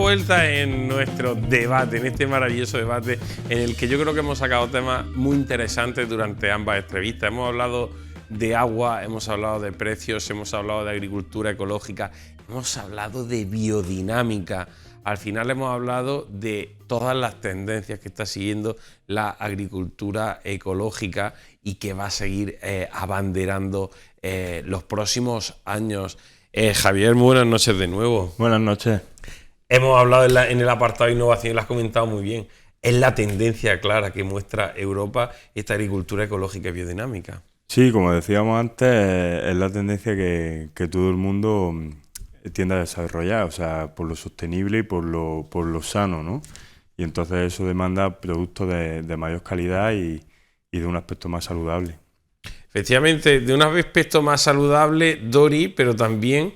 vuelta en nuestro debate, en este maravilloso debate en el que yo creo que hemos sacado temas muy interesantes durante ambas entrevistas. Hemos hablado de agua, hemos hablado de precios, hemos hablado de agricultura ecológica, hemos hablado de biodinámica. Al final hemos hablado de todas las tendencias que está siguiendo la agricultura ecológica y que va a seguir abanderando los próximos años. Javier, muy buenas noches de nuevo. Buenas noches. Hemos hablado en el apartado de innovación y lo has comentado muy bien. Es la tendencia clara que muestra Europa esta agricultura ecológica y biodinámica. Sí, como decíamos antes, es la tendencia que todo el mundo tiende a desarrollar, o sea, por lo sostenible y por lo sano, ¿no? Y entonces eso demanda productos de mayor calidad y de un aspecto más saludable. Efectivamente, de un aspecto más saludable, Dori, pero también,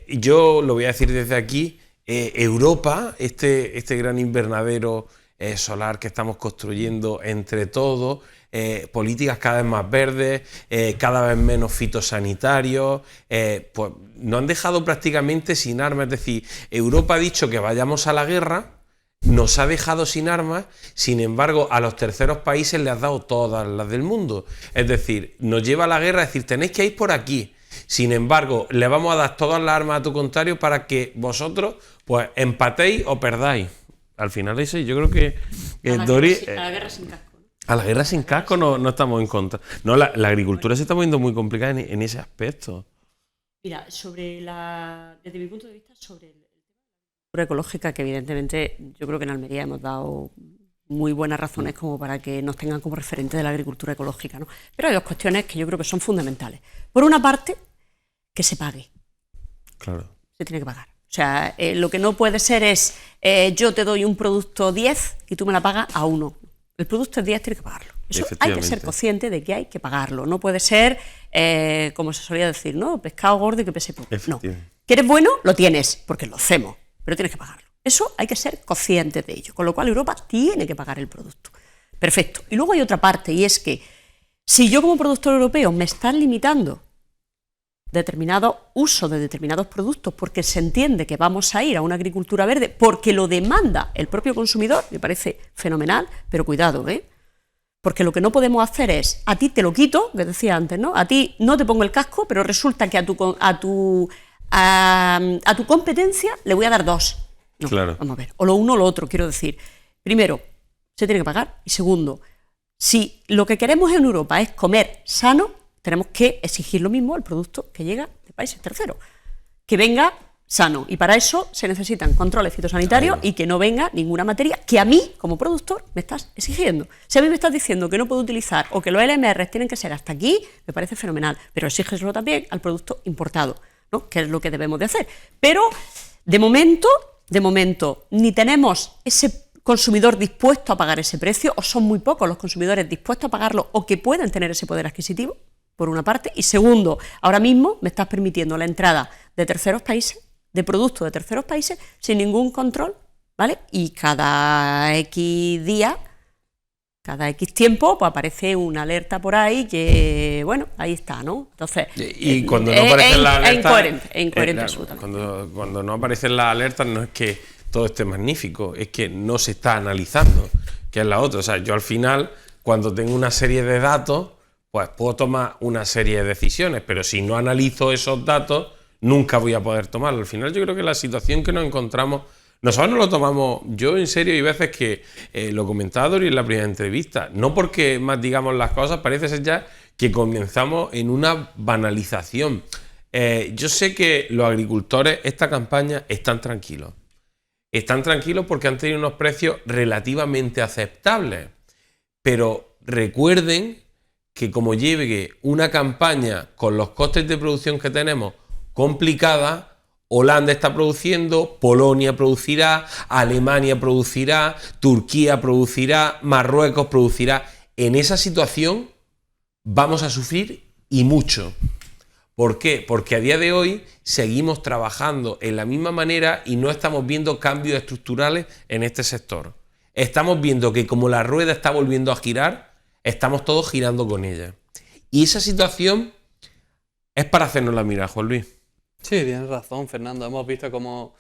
yo lo voy a decir desde aquí, Europa, este gran invernadero solar que estamos construyendo entre todos, políticas cada vez más verdes, cada vez menos fitosanitarios, pues nos han dejado prácticamente sin armas. Es decir, Europa ha dicho que vayamos a la guerra, nos ha dejado sin armas, sin embargo a los terceros países les ha dado todas las del mundo. Es decir, nos lleva a la guerra, es decir, tenéis que ir por aquí. Sin embargo, le vamos a dar todas las armas a tu contrario para que vosotros pues empatéis o perdáis. Al final ese, yo creo que Dori... A la guerra sin casco. A la guerra sin casco no estamos en contra. No, la agricultura se está poniendo muy complicada en ese aspecto. Mira, desde mi punto de vista, sobre el tema ecológica, que evidentemente yo creo que en Almería hemos dado muy buenas razones como para que nos tengan como referente de la agricultura ecológica, ¿no? Pero hay dos cuestiones que yo creo que son fundamentales. Por una parte, que se pague. Claro. Se tiene que pagar. O sea, lo que no puede ser es yo te doy un producto 10 y tú me la pagas a 1. El producto es 10, tienes que pagarlo. Eso hay que ser consciente de que hay que pagarlo. No puede ser, como se solía decir, ¿no? Pescado gordo y que pese poco. No. Que eres bueno, lo tienes, porque lo hacemos, pero tienes que pagarlo. Eso hay que ser consciente de ello. Con lo cual Europa tiene que pagar el producto. Perfecto. Y luego hay otra parte, y es que si yo como productor europeo me están limitando determinado uso de determinados productos porque se entiende que vamos a ir a una agricultura verde porque lo demanda el propio consumidor, me parece fenomenal, pero cuidado, porque lo que no podemos hacer es, a ti te lo quito, que decía antes, ¿no? A ti no te pongo el casco, pero resulta que a tu competencia le voy a dar 2. No, claro. Vamos a ver, o lo uno o lo otro, quiero decir. Primero, se tiene que pagar, y segundo, si lo que queremos en Europa es comer sano, tenemos que exigir lo mismo al producto que llega de países terceros, que venga sano, y para eso se necesitan controles fitosanitarios y que no venga ninguna materia que a mí, como productor, me estás exigiendo. Si a mí me estás diciendo que no puedo utilizar o que los LMR tienen que ser hasta aquí, me parece fenomenal, pero exígeselo también al producto importado, ¿no? Que es lo que debemos de hacer. Pero, de momento, ni tenemos ese consumidor dispuesto a pagar ese precio, o son muy pocos los consumidores dispuestos a pagarlo o que pueden tener ese poder adquisitivo, por una parte, y segundo, ahora mismo me estás permitiendo la entrada de terceros países, de productos de terceros países, sin ningún control, ¿vale? Y cada X día, cada X tiempo, pues aparece una alerta por ahí que, bueno, ahí está, ¿no? Entonces, y cuando no aparecen las alertas... Es incoherente absolutamente. Cuando no aparecen las alertas no es que todo esté magnífico, es que no se está analizando, que es la otra. O sea, yo al final, cuando tengo una serie de datos, pues puedo tomar una serie de decisiones, pero si no analizo esos datos, nunca voy a poder tomarlo. Al final yo creo que la situación que nos encontramos, nosotros no lo tomamos, yo en serio, hay veces que lo comentaba Dori en la primera entrevista, no porque más digamos las cosas, parece ser ya que comenzamos en una banalización. Yo sé que los agricultores, esta campaña, están tranquilos porque han tenido unos precios relativamente aceptables, pero recuerden que como lleve una campaña con los costes de producción que tenemos complicada, Holanda está produciendo, Polonia producirá, Alemania producirá, Turquía producirá, Marruecos producirá. En esa situación vamos a sufrir y mucho. ¿Por qué? Porque a día de hoy seguimos trabajando en la misma manera y no estamos viendo cambios estructurales en este sector. Estamos viendo que como la rueda está volviendo a girar, estamos todos girando con ella. Y esa situación es para hacernos la mirar, Juan Luis. Sí, tienes razón, Fernando. Hemos visto cómo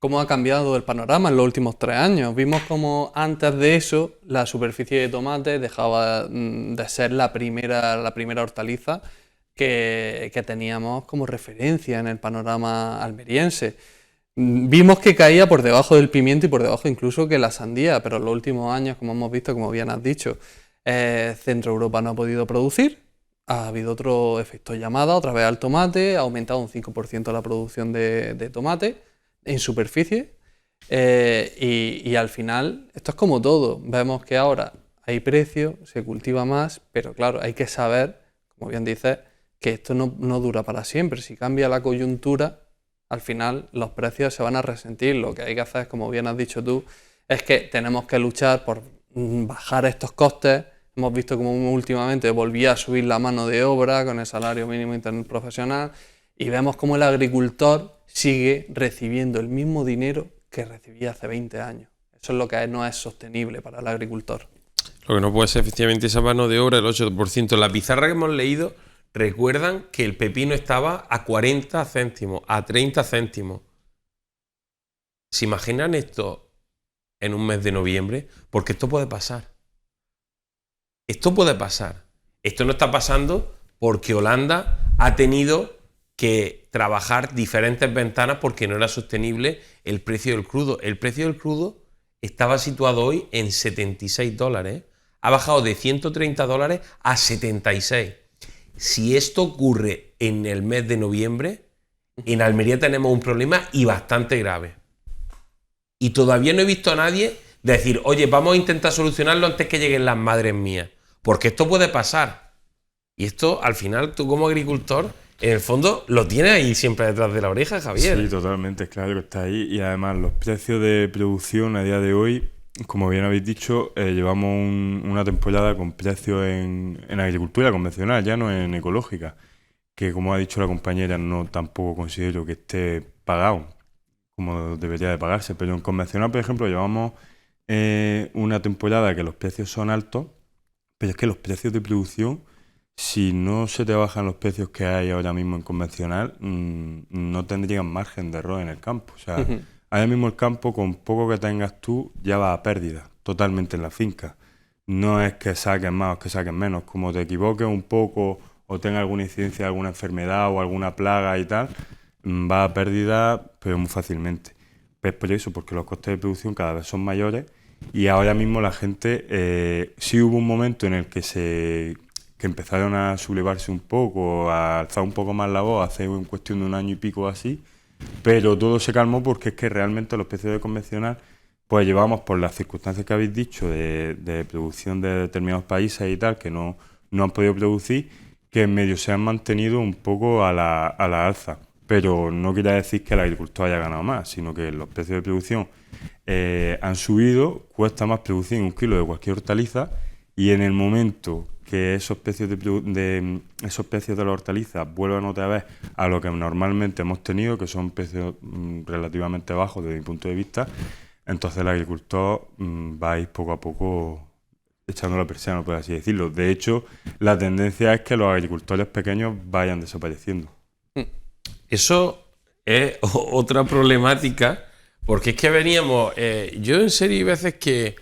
cómo ha cambiado el panorama en los últimos 3 años. Vimos como antes de eso la superficie de tomate dejaba de ser la primera hortaliza que teníamos como referencia en el panorama almeriense. Vimos que caía por debajo del pimiento y por debajo incluso que la sandía, pero en los últimos años, como hemos visto, como bien has dicho, Centro Europa no ha podido producir, ha habido otro efecto llamada, otra vez al tomate, ha aumentado un 5% la producción de tomate en superficie, y al final esto es como todo, vemos que ahora hay precio, se cultiva más, pero claro, hay que saber, como bien dices, que esto no dura para siempre. Si cambia la coyuntura, al final los precios se van a resentir. Lo que hay que hacer, como bien has dicho tú, es que tenemos que luchar por bajar estos costes. Hemos visto como últimamente volvía a subir la mano de obra con el salario mínimo interprofesional y vemos como el agricultor sigue recibiendo el mismo dinero que recibía hace 20 años. Eso es lo que no es sostenible para el agricultor. Lo que no puede ser efectivamente esa mano de obra, el 8%. La pizarra que hemos leído, recuerdan que el pepino estaba a 40 céntimos, a 30 céntimos. ¿Se imaginan esto en un mes de noviembre? Porque esto puede pasar. Esto puede pasar. Esto no está pasando porque Holanda ha tenido que trabajar diferentes ventanas porque no era sostenible el precio del crudo. El precio del crudo estaba situado hoy en 76 dólares. Ha bajado de 130 dólares a 76. Si esto ocurre en el mes de noviembre, en Almería tenemos un problema y bastante grave. Y todavía no he visto a nadie decir, oye, vamos a intentar solucionarlo antes que lleguen las madres mías. Porque esto puede pasar. Y esto, al final, tú como agricultor, en el fondo, lo tienes ahí siempre detrás de la oreja, Javier. Sí, totalmente, claro que está ahí. Y además, los precios de producción a día de hoy, como bien habéis dicho, llevamos una temporada con precios en agricultura convencional, ya no en ecológica, que como ha dicho la compañera, no tampoco considero que esté pagado como debería de pagarse, pero en convencional, por ejemplo, llevamos una temporada que los precios son altos, pero es que los precios de producción, si no se te bajan los precios que hay ahora mismo en convencional, no tendrían margen de error en el campo. O sea, ahora mismo el campo, con poco que tengas tú, ya va a pérdida, totalmente en la finca. No es que saques más o que saques menos. Como te equivoques un poco o tenga alguna incidencia de alguna enfermedad o alguna plaga y tal, va a pérdida, pero muy fácilmente. Pues por eso, porque los costes de producción cada vez son mayores y ahora mismo la gente, sí hubo un momento en el que empezaron a sublevarse un poco, a alzar un poco más la voz, hace en cuestión de un año y pico así, pero todo se calmó porque es que realmente los precios de convencional, pues llevamos por las circunstancias que habéis dicho de producción de determinados países y tal, que no han podido producir, que en medio se han mantenido un poco a la alza. Pero no quiere decir que el agricultor haya ganado más, sino que los precios de producción han subido, cuesta más producir un kilo de cualquier hortaliza y en el momento que esos precios de la hortaliza vuelvan otra vez a lo que normalmente hemos tenido, que son precios relativamente bajos desde mi punto de vista, entonces el agricultor va a ir poco a poco echando la persiana, por así decirlo. De hecho, la tendencia es que los agricultores pequeños vayan desapareciendo. Eso es otra problemática, porque es que veníamos, yo en serio hay veces que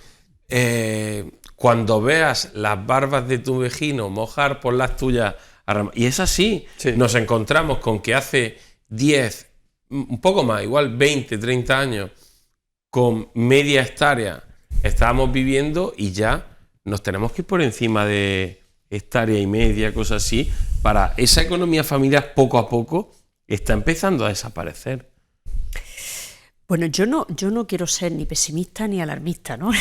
cuando veas las barbas de tu vecino mojar por las tuyas, y es así, sí. Nos encontramos con que hace 10, un poco más, igual 20, 30 años, con media hectárea estábamos viviendo y ya nos tenemos que ir por encima de hectárea y media, cosas así, para esa economía familiar poco a poco está empezando a desaparecer. Bueno, yo no quiero ser ni pesimista ni alarmista, ¿no?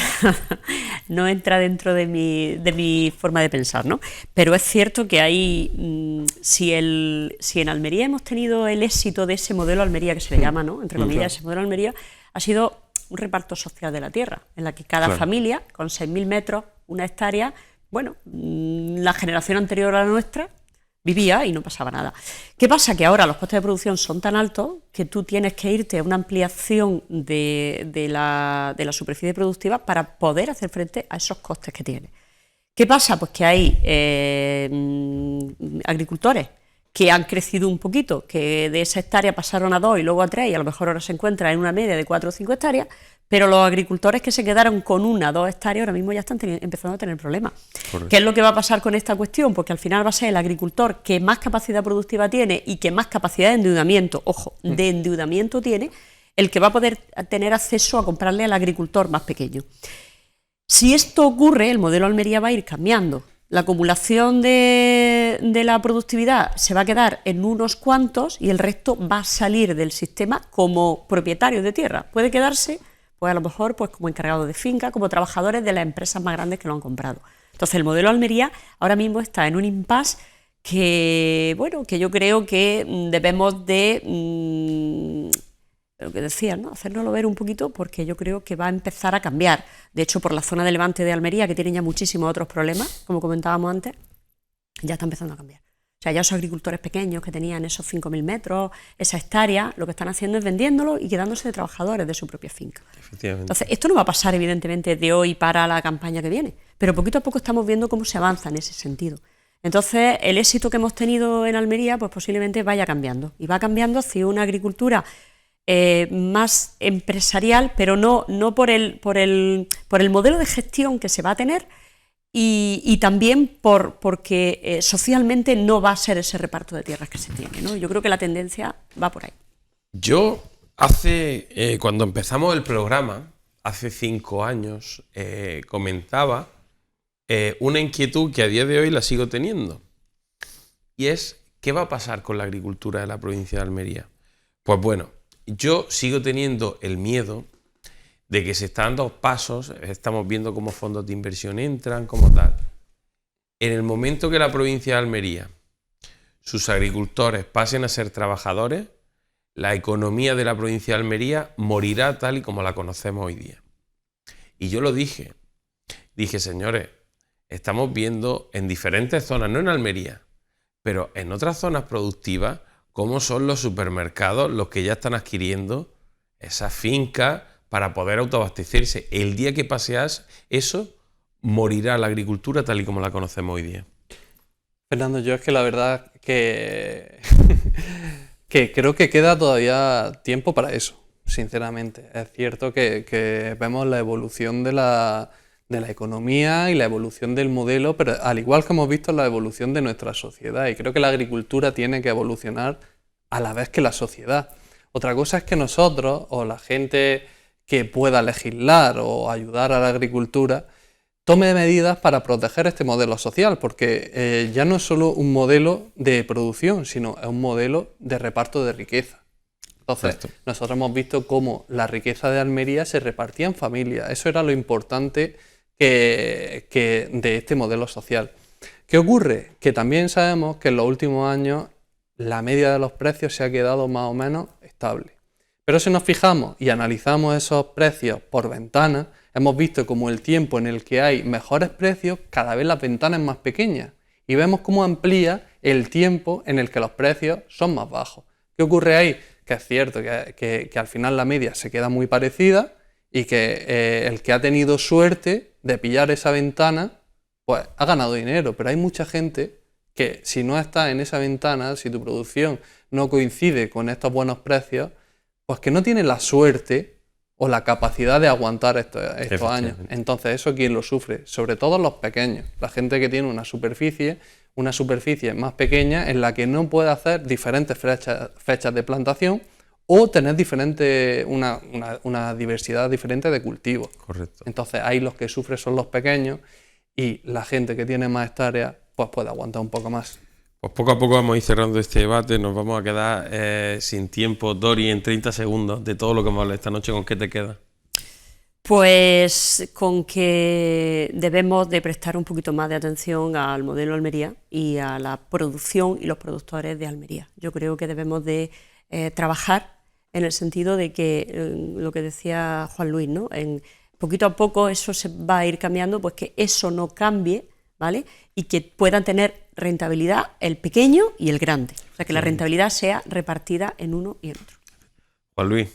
No entra dentro de mi forma de pensar, ¿no? Pero es cierto que hay, si en Almería hemos tenido el éxito de ese modelo Almería que se le llama, ¿no? Entre comillas, ese modelo Almería ha sido un reparto social de la tierra, en la que cada familia, con 6.000 metros, una hectárea, bueno, la generación anterior a la nuestra, vivía y no pasaba nada. ¿Qué pasa? Que ahora los costes de producción son tan altos que tú tienes que irte a una ampliación de la superficie productiva para poder hacer frente a esos costes que tienes. ¿Qué pasa? Pues que hay agricultores que han crecido un poquito, que de esa hectárea pasaron a 2 y luego a 3 y a lo mejor ahora se encuentran en una media de 4 o 5 hectáreas, pero los agricultores que se quedaron con 1 o 2 hectáreas ahora mismo ya están empezando a tener problemas. Correcto. ¿Qué es lo que va a pasar con esta cuestión? Porque al final va a ser el agricultor que más capacidad productiva tiene y que más capacidad de endeudamiento, ojo, de endeudamiento tiene, el que va a poder tener acceso a comprarle al agricultor más pequeño. Si esto ocurre, el modelo Almería va a ir cambiando. La acumulación de la productividad se va a quedar en unos cuantos y el resto va a salir del sistema como propietarios de tierra. Puede quedarse, pues a lo mejor, pues como encargados de finca, como trabajadores de las empresas más grandes que lo han comprado. Entonces el modelo Almería ahora mismo está en un impasse que, bueno, que yo creo que debemos de... lo que decía, ¿no? Hacérnoslo ver un poquito, porque yo creo que va a empezar a cambiar. De hecho, por la zona de Levante de Almería, que tienen ya muchísimos otros problemas, como comentábamos antes, ya está empezando a cambiar. O sea, ya esos agricultores pequeños que tenían esos 5.000 metros, esa hectárea, lo que están haciendo es vendiéndolo y quedándose de trabajadores de su propia finca. Efectivamente. Entonces, esto no va a pasar, evidentemente, de hoy para la campaña que viene, pero poquito a poco estamos viendo cómo se avanza en ese sentido. Entonces, el éxito que hemos tenido en Almería, pues posiblemente vaya cambiando, y va cambiando hacia una agricultura más empresarial, pero no por el modelo de gestión que se va a tener y también porque socialmente no va a ser ese reparto de tierras que se tiene, ¿no? Yo creo que la tendencia va por ahí. Yo cuando empezamos el programa, hace 5 años, comentaba una inquietud que a día de hoy la sigo teniendo, y es ¿qué va a pasar con la agricultura de la provincia de Almería? Pues bueno, yo sigo teniendo el miedo de que se están dando pasos, estamos viendo cómo fondos de inversión entran, como tal. En el momento que la provincia de Almería, sus agricultores pasen a ser trabajadores, la economía de la provincia de Almería morirá tal y como la conocemos hoy día. Y yo lo dije, señores, estamos viendo en diferentes zonas, no en Almería, pero en otras zonas productivas, cómo son los supermercados los que ya están adquiriendo esas fincas para poder autoabastecerse. El día que paseas eso, morirá la agricultura tal y como la conocemos hoy día. Fernando, yo es que la verdad que creo que queda todavía tiempo para eso, sinceramente. Es cierto que vemos la evolución de la economía y la evolución del modelo, pero al igual que hemos visto la evolución de nuestra sociedad, y creo que la agricultura tiene que evolucionar a la vez que la sociedad. Otra cosa es que nosotros, o la gente que pueda legislar o ayudar a la agricultura, tome medidas para proteger este modelo social, porque ya no es solo un modelo de producción, sino es un modelo de reparto de riqueza. Entonces, nosotros hemos visto cómo la riqueza de Almería se repartía en familias. Eso era lo importante que de este modelo social. ¿Qué ocurre? Que también sabemos que en los últimos años la media de los precios se ha quedado más o menos estable. Pero si nos fijamos y analizamos esos precios por ventana, hemos visto como el tiempo en el que hay mejores precios, cada vez las ventanas son más pequeñas, y vemos cómo amplía el tiempo en el que los precios son más bajos. ¿Qué ocurre ahí? Que es cierto que al final la media se queda muy parecida y que el que ha tenido suerte de pillar esa ventana, pues ha ganado dinero, pero hay mucha gente que si no está en esa ventana, si tu producción no coincide con estos buenos precios, pues que no tiene la suerte o la capacidad de aguantar estos años. Entonces, ¿eso quién lo sufre? Sobre todo los pequeños, la gente que tiene una superficie más pequeña en la que no puede hacer diferentes fechas de plantación o tener una diversidad diferente de cultivos. Correcto. Entonces, ahí los que sufren son los pequeños y la gente que tiene más hectáreas pues puede aguantar un poco más. Pues poco a poco vamos a ir cerrando este debate, nos vamos a quedar sin tiempo. Dori, en 30 segundos, de todo lo que hemos hablado esta noche, ¿con qué te quedas? Pues con que debemos de prestar un poquito más de atención al modelo Almería y a la producción y los productores de Almería. Yo creo que debemos de trabajar en el sentido de que, lo que decía Juan Luis, ¿no? Poquito a poco eso se va a ir cambiando, pues que eso no cambie, ¿vale? Y que puedan tener rentabilidad el pequeño y el grande. O sea, que la rentabilidad sea repartida en uno y en otro. Juan Luis.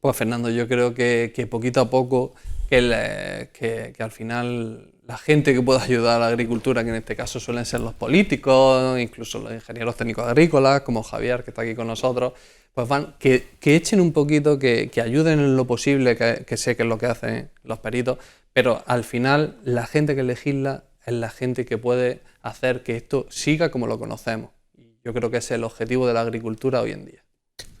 Pues Fernando, yo creo que poquito a poco, que al final la gente que pueda ayudar a la agricultura, que en este caso suelen ser los políticos, incluso los ingenieros técnicos agrícolas, como Javier, que está aquí con nosotros, pues que echen un poquito, que ayuden en lo posible, que sé que es lo que hacen los peritos, pero al final la gente que legisla es la gente que puede hacer que esto siga como lo conocemos. Y yo creo que ese es el objetivo de la agricultura hoy en día.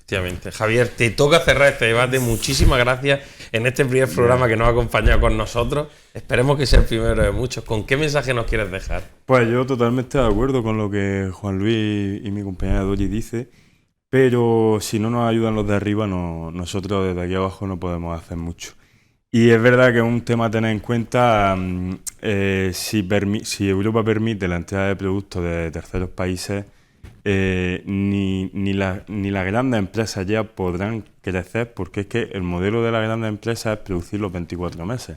Efectivamente. Javier, te toca cerrar este debate. Muchísimas gracias en este primer programa que nos ha acompañado con nosotros. Esperemos que sea el primero de muchos. ¿Con qué mensaje nos quieres dejar? Pues yo totalmente de acuerdo con lo que Juan Luis y mi compañera Dori dice, pero si no nos ayudan los de arriba, nosotros desde aquí abajo no podemos hacer mucho. Y es verdad que es un tema a tener en cuenta. Si Europa permite la entrada de productos de terceros países, ni las grandes empresas ya podrán crecer, porque es que el modelo de las grandes empresas es producir los 24 meses.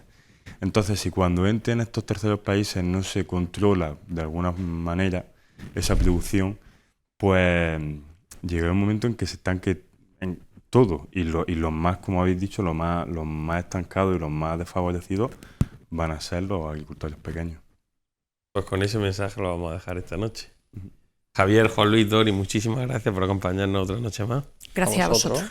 Entonces, si cuando entren estos terceros países no se controla de alguna manera esa producción, pues llega un momento en que se estanque en todo, y los más, como habéis dicho, los más estancados y los más desfavorecidos van a ser los agricultores pequeños. Pues con ese mensaje lo vamos a dejar esta noche. Javier, Juan Luis, Dori, muchísimas gracias por acompañarnos otra noche más. Gracias a vosotros.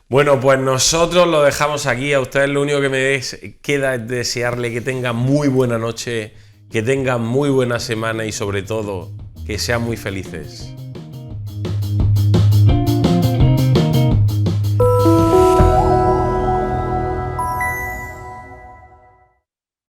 Bueno, pues nosotros lo dejamos aquí. A ustedes lo único que me queda es desearle que tengan muy buena noche, que tengan muy buena semana y sobre todo que sean muy felices.